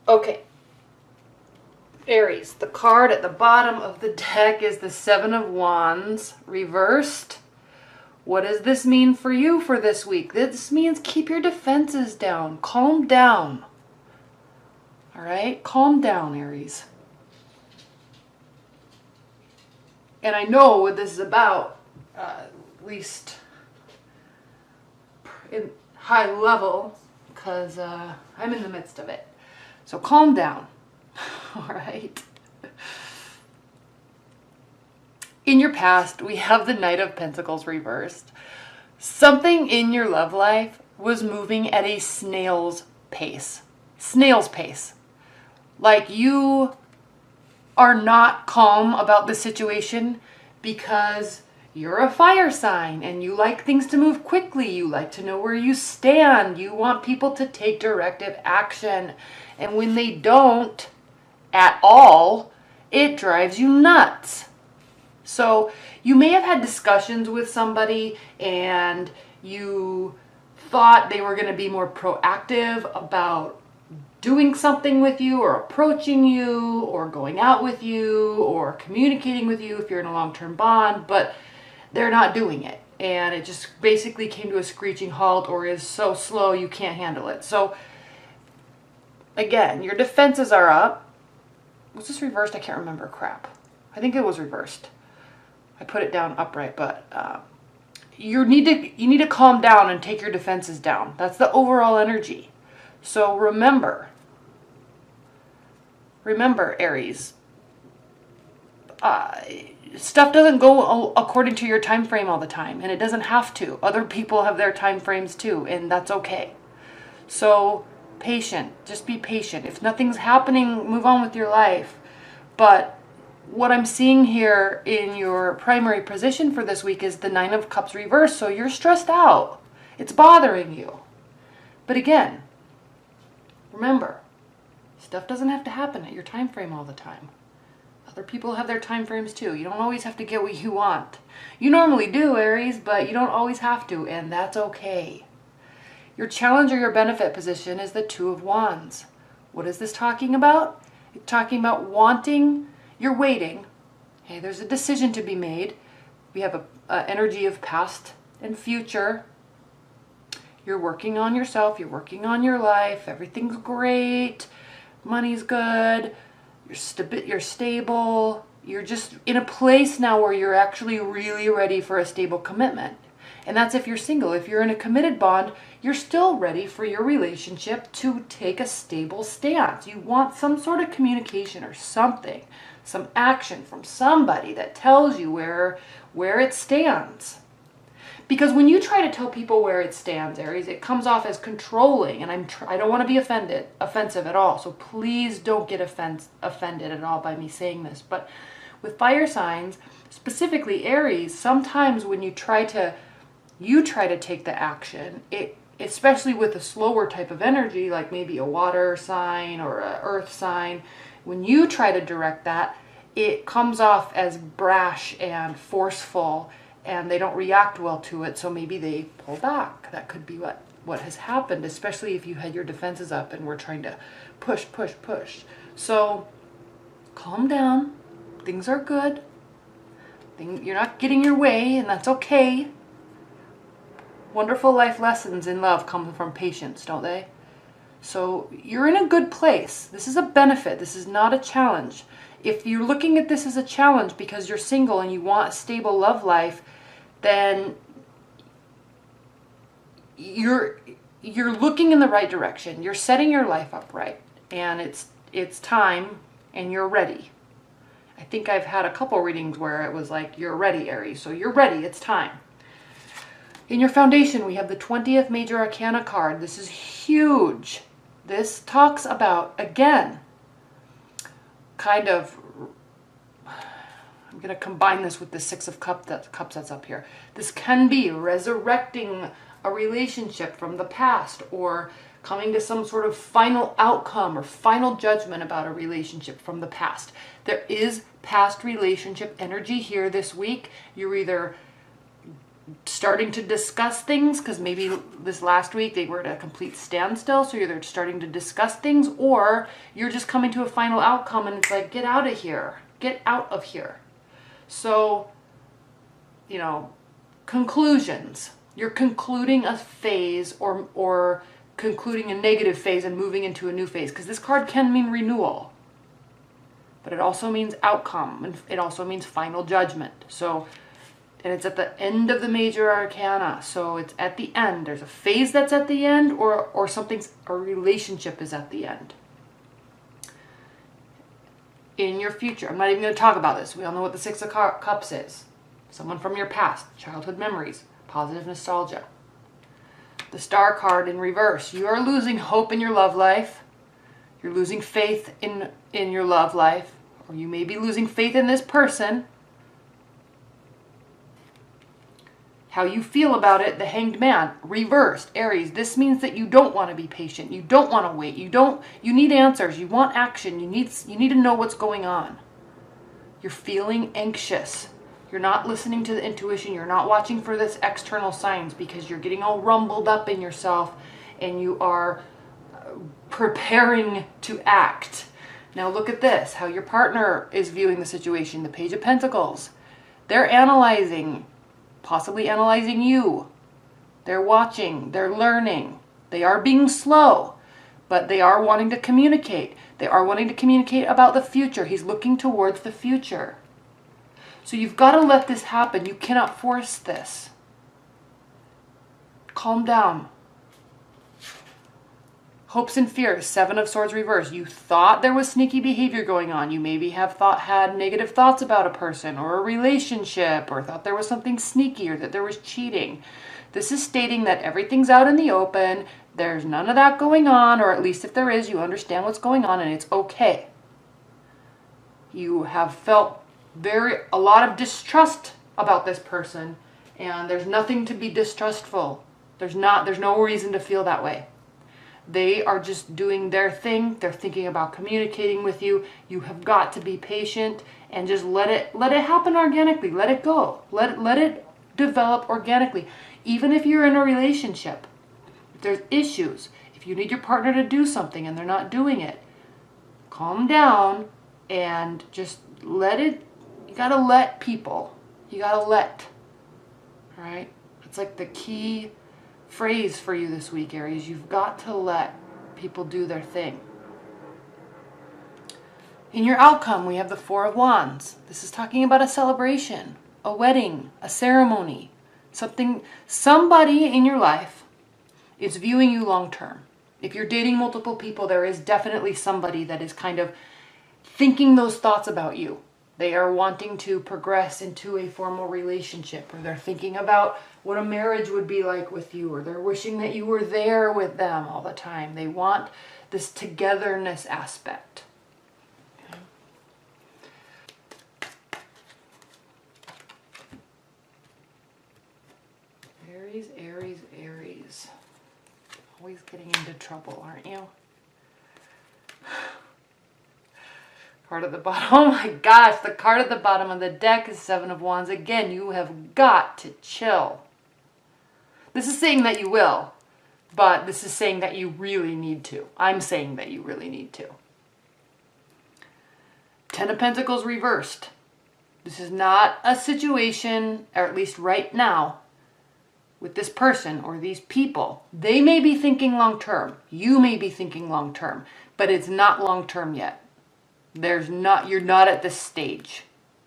Okay. Aries, the card at the bottom of the deck is the Seven of Wands reversed. What does this mean for you for this week? This means keep your defenses down. Calm down. All right? Calm down, Aries. And I know what this is about, at least in high level, because I'm in the midst of it. So calm down. All right. In your past, we have the Knight of Pentacles reversed. Something in your love life was moving at a snail's pace. Snail's pace. Like you are not calm about the situation because you're a fire sign and you like things to move quickly. You like to know where you stand. You want people to take directive action. And when they don't at all, it drives you nuts. So you may have had discussions with somebody and you thought they were going to be more proactive about doing something with you or approaching you or going out with you or communicating with you if you're in a long-term bond, but they're not doing it. And it just basically came to a screeching halt or is so slow you can't handle it. So again, your defenses are up. Was this reversed? I can't remember. Crap. I think it was reversed. I put it down upright, but you need to calm down and take your defenses down. That's the overall energy. So remember, Aries, stuff doesn't go according to your time frame all the time, and it doesn't have to. Other people have their time frames too, and that's okay. So patient, just be patient. If nothing's happening, move on with your life. But what I'm seeing here in your primary position for this week is the Nine of Cups reversed, so you're stressed out. It's bothering you. But again, remember, stuff doesn't have to happen at your time frame all the time. Other people have their time frames too. You don't always have to get what you want. You normally do, Aries, but you don't always have to, and that's okay. Your challenge or your benefit position is the Two of Wands. What is this talking about? It's talking about wanting, you're waiting. Okay, there's a decision to be made. We have a energy of past and future. You're working on yourself. You're working on your life. Everything's great. Money's good. You're stable. You're just in a place now where you're actually really ready for a stable commitment. And that's if you're single. If you're in a committed bond, you're still ready for your relationship to take a stable stance. You want some sort of communication or something, some action from somebody that tells you where it stands. Because when you try to tell people where it stands, Aries, it comes off as controlling, and I don't want to be offensive at all. So please don't get offended at all by me saying this. But with fire signs, specifically Aries, sometimes when you try to take the action, especially with a slower type of energy, like maybe a water sign or an earth sign, when you try to direct that, it comes off as brash and forceful, and they don't react well to it, so maybe they pull back. That could be what has happened, especially if you had your defenses up and were trying to push. So calm down. Things are good. You're not getting your way, and that's okay. Wonderful life lessons in love come from patience, don't they? So you're in a good place. This is a benefit. This is not a challenge. If you're looking at this as a challenge because you're single and you want a stable love life, then you're looking in the right direction. You're setting your life up right, and it's time, and you're ready. I think I've had a couple readings where it was like, you're ready, Aries. So you're ready. It's time. In your foundation, we have the 20th Major Arcana card. This is huge. This talks about, again, kind of, I'm going to combine this with the Six of Cups that's up here. This can be resurrecting a relationship from the past, or coming to some sort of final outcome or final judgment about a relationship from the past. There is past relationship energy here this week. You're either starting to discuss things, because maybe this last week they were at a complete standstill, so you're starting to discuss things, or you're just coming to a final outcome and it's like, get out of here. Get out of here. So, you know, conclusions. You're concluding a phase or concluding a negative phase and moving into a new phase, because this card can mean renewal, but it also means outcome, and it also means final judgment. So, and it's at the end of the major arcana, so it's at the end. There's a phase that's at the end, or a relationship is at the end. In your future, I'm not even going to talk about this. We all know what the Six of Cups is. Someone from your past, childhood memories, positive nostalgia. The Star card in reverse. You are losing hope in your love life. You're losing faith in your love life, or you may be losing faith in this person. How you feel about it, the Hanged Man, reversed, Aries. This means that you don't want to be patient. You don't want to wait. You need answers. You want action. You need to know what's going on. You're feeling anxious. You're not listening to the intuition. You're not watching for this external signs, because you're getting all rumbled up in yourself and you are preparing to act. Now look at this, how your partner is viewing the situation. The Page of Pentacles. They're analyzing, possibly analyzing you. They're watching, they're learning. They are being slow, but they are wanting to communicate. They are wanting to communicate about the future. He's looking towards the future. So you've got to let this happen. You cannot force this. Calm down. Hopes and fears, Seven of Swords reverse. You thought there was sneaky behavior going on. You maybe have had negative thoughts about a person or a relationship, or thought there was something sneaky, or that there was cheating. This is stating that everything's out in the open. There's none of that going on, or at least if there is, you understand what's going on and it's okay. You have felt a lot of distrust about this person, and there's nothing to be distrustful. There's no reason to feel that way. They are just doing their thing. They're thinking about communicating with you. You have got to be patient and just let it happen organically. Let it go. Let it develop organically. Even if you're in a relationship, if there's issues, if you need your partner to do something and they're not doing it, calm down and just let it. You gotta let people. You gotta let. All right? It's like the key phrase for you this week, Aries. You've got to let people do their thing. In your outcome, we have the Four of Wands. This is talking about a celebration, a wedding, a ceremony, somebody in your life is viewing you long term. If you're dating multiple people, there is definitely somebody that is kind of thinking those thoughts about you. They are wanting to progress into a formal relationship, or they're thinking about what a marriage would be like with you, or they're wishing that you were there with them all the time. They want this togetherness aspect. Okay. Aries, Aries, Aries. Always getting into trouble, aren't you? Card at the bottom. Oh my gosh, the card at the bottom of the deck is Seven of Wands. Again, you have got to chill. This is saying that you will, but this is saying that you really need to. I'm saying that you really need to. Ten of Pentacles reversed. This is not a situation, or at least right now, with this person or these people. They may be thinking long term. You may be thinking long term, but it's not long term yet. You're not at this stage.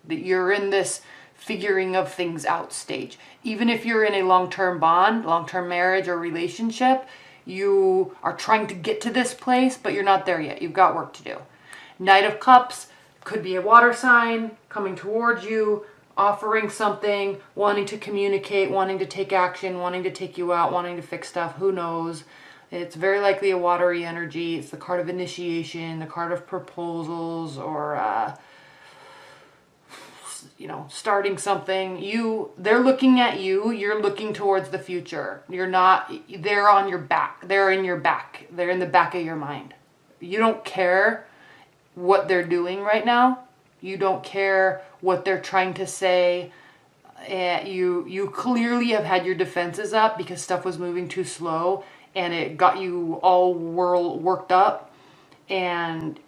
That you're in this figuring of things out stage. Even if you're in a long-term bond, long-term marriage or relationship, you are trying to get to this place, but you're not there yet. You've got work to do. Knight of Cups could be a water sign coming towards you, offering something, wanting to communicate, wanting to take action, wanting to take you out, wanting to fix stuff. Who knows? It's very likely a watery energy. It's the card of initiation, the card of proposals, or starting something. They're looking at you. You're looking towards the future. You're not. They're on your back. They're in your back. They're in the back of your mind. You don't care what they're doing right now. You don't care what they're trying to say. You clearly have had your defenses up because stuff was moving too slow, and it got you all worked up, and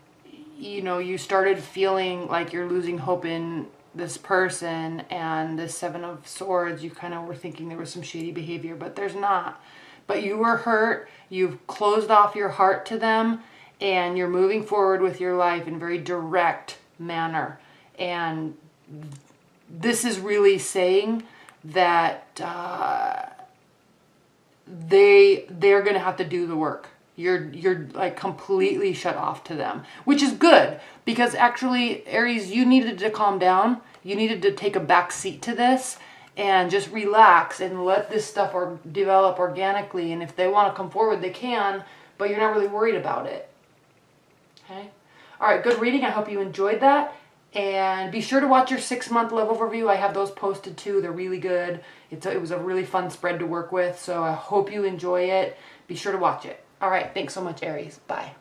you started feeling like you're losing hope in this person. And the Seven of Swords, you kind of were thinking there was some shady behavior, but there's not. But you were hurt, you've closed off your heart to them, and you're moving forward with your life in a very direct manner. And this is really saying that they're going to have to do the work. You're like completely shut off to them, which is good, because actually, Aries, you needed to calm down. You needed to take a back seat to this and just relax and let this stuff develop organically. And if they want to come forward, they can, but you're not really worried about it. Okay? All right, good reading. I hope you enjoyed that. And be sure to watch your 6-month love overview. I have those posted too. They're really good. It was a really fun spread to work with, so I hope you enjoy it. Be sure to watch it. All right, thanks so much, Aries. Bye.